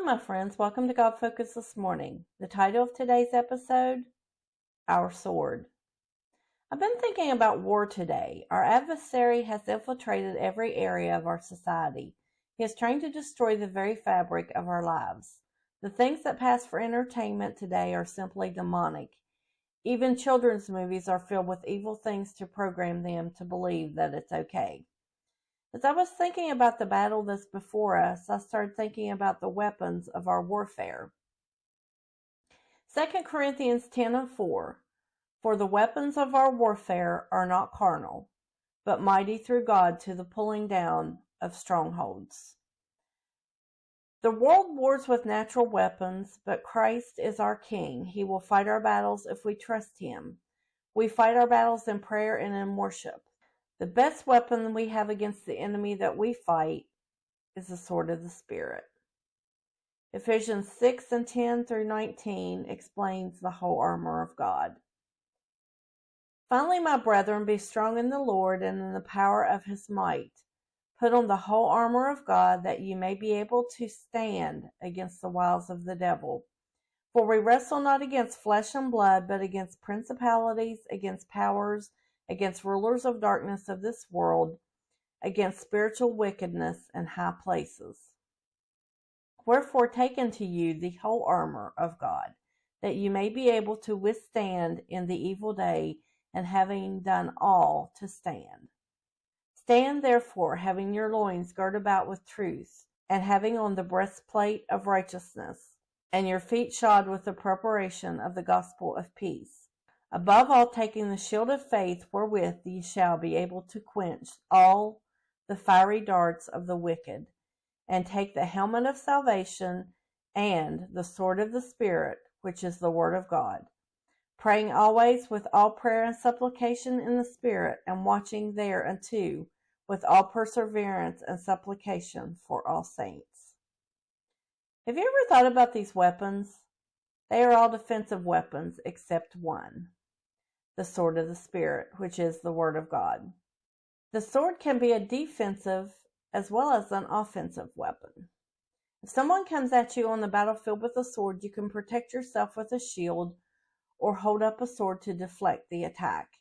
my friends. Welcome to God Focus this morning. The title of today's episode, Our Sword. I've been thinking about war today. Our adversary has infiltrated every area of our society. He is trying to destroy the very fabric of our lives. The things that pass for entertainment today are simply demonic. Even children's movies are filled with evil things to program them to believe that it's okay. As I was thinking about the battle that's before us, I started thinking about the weapons of our warfare. 2 Corinthians 10:4, For the weapons of our warfare are not carnal, but mighty through God to the pulling down of strongholds. The world wars with natural weapons, but Christ is our King. He will fight our battles if we trust Him. We fight our battles in prayer and in worship. The best weapon we have against the enemy that we fight is the sword of the Spirit. Ephesians 6:10-19 explains the whole armor of God. Finally, my brethren, be strong in the Lord and in the power of His might. Put on the whole armor of God, that you may be able to stand against the wiles of the devil. For we wrestle not against flesh and blood, but against principalities, against powers, against rulers of darkness of this world, against spiritual wickedness in high places. Wherefore take unto you the whole armor of God, that you may be able to withstand in the evil day, and having done all, to stand. Stand therefore, having your loins girt about with truth, and having on the breastplate of righteousness, and your feet shod with the preparation of the gospel of peace. Above all, taking the shield of faith, wherewith ye shall be able to quench all the fiery darts of the wicked, and take the helmet of salvation and the sword of the Spirit, which is the word of God, praying always with all prayer and supplication in the Spirit, and watching thereunto with all perseverance and supplication for all saints. Have you ever thought about these weapons? They are all defensive weapons except one, the sword of the Spirit, which is the word of God. The sword can be a defensive as well as an offensive weapon. If someone comes at you on the battlefield with a sword, you can protect yourself with a shield or hold up a sword to deflect the attack.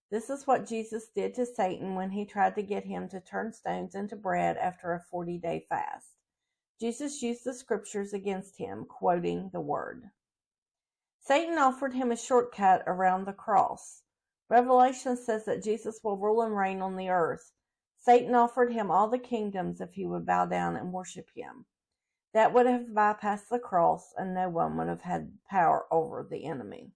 This is what Jesus did to Satan when he tried to get him to turn stones into bread after a 40-day fast. Jesus used the scriptures against him, quoting the word. Satan offered him a shortcut around the cross. Revelation says that Jesus will rule and reign on the earth. Satan offered him all the kingdoms if he would bow down and worship him. That would have bypassed the cross, and no one would have had power over the enemy.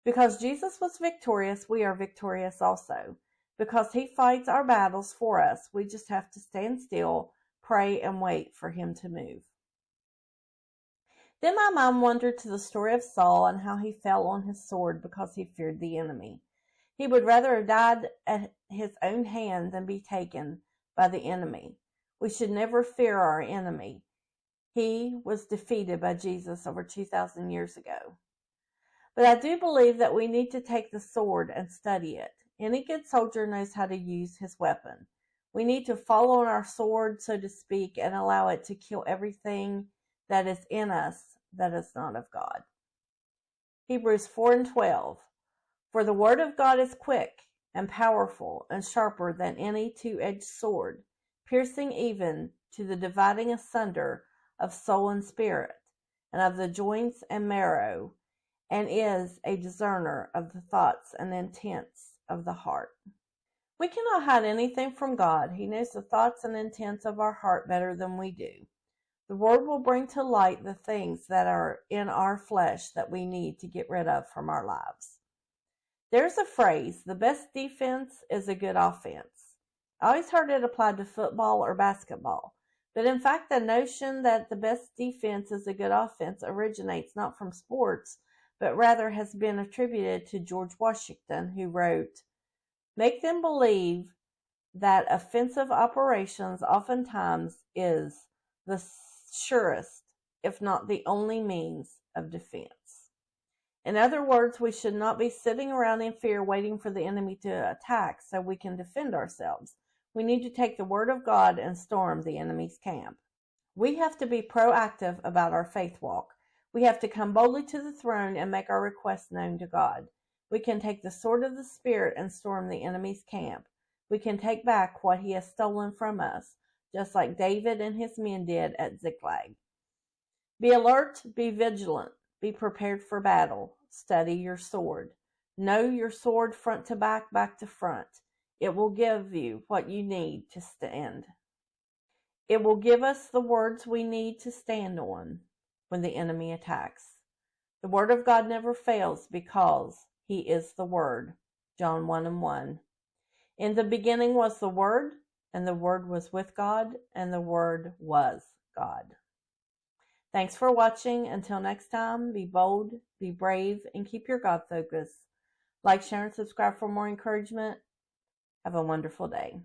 Because Jesus was victorious, we are victorious also. Because He fights our battles for us, we just have to stand still, pray, and wait for Him to move. Then my mind wandered to the story of Saul and how he fell on his sword because he feared the enemy. He would rather have died at his own hand than be taken by the enemy. We should never fear our enemy. He was defeated by Jesus over 2,000 years ago. But I do believe that we need to take the sword and study it. Any good soldier knows how to use his weapon. We need to fall on our sword, so to speak, and allow it to kill everything that is in us that is not of God. Hebrews 4:12, For the word of God is quick and powerful and sharper than any two-edged sword, piercing even to the dividing asunder of soul and spirit, and of the joints and marrow, and is a discerner of the thoughts and intents of the heart. We cannot hide anything from God. He knows the thoughts and intents of our heart better than we do. The Word will bring to light the things that are in our flesh that we need to get rid of from our lives. There's a phrase, the best defense is a good offense. I always heard it applied to football or basketball. But in fact, the notion that the best defense is a good offense originates not from sports, but rather has been attributed to George Washington, who wrote, Make them believe that offensive operations oftentimes is the surest, if not the only means of defense. In other words, we should not be sitting around in fear waiting for the enemy to attack so we can defend ourselves. We need to take the word of God and storm the enemy's camp. We have to be proactive about our faith walk. We have to come boldly to the throne and make our requests known to God. We can take the sword of the Spirit and storm the enemy's camp. We can take back what he has stolen from us, just like David and his men did at Ziklag. Be alert, be vigilant, be prepared for battle. Study your sword. Know your sword front to back, back to front. It will give you what you need to stand. It will give us the words we need to stand on when the enemy attacks. The word of God never fails because he is the word. John 1:1. In the beginning was the Word, and the Word was with God, and the Word was God. Thanks for watching. Until next time, be bold, be brave, and keep your God focus. Like, share, and subscribe for more encouragement. Have a wonderful day.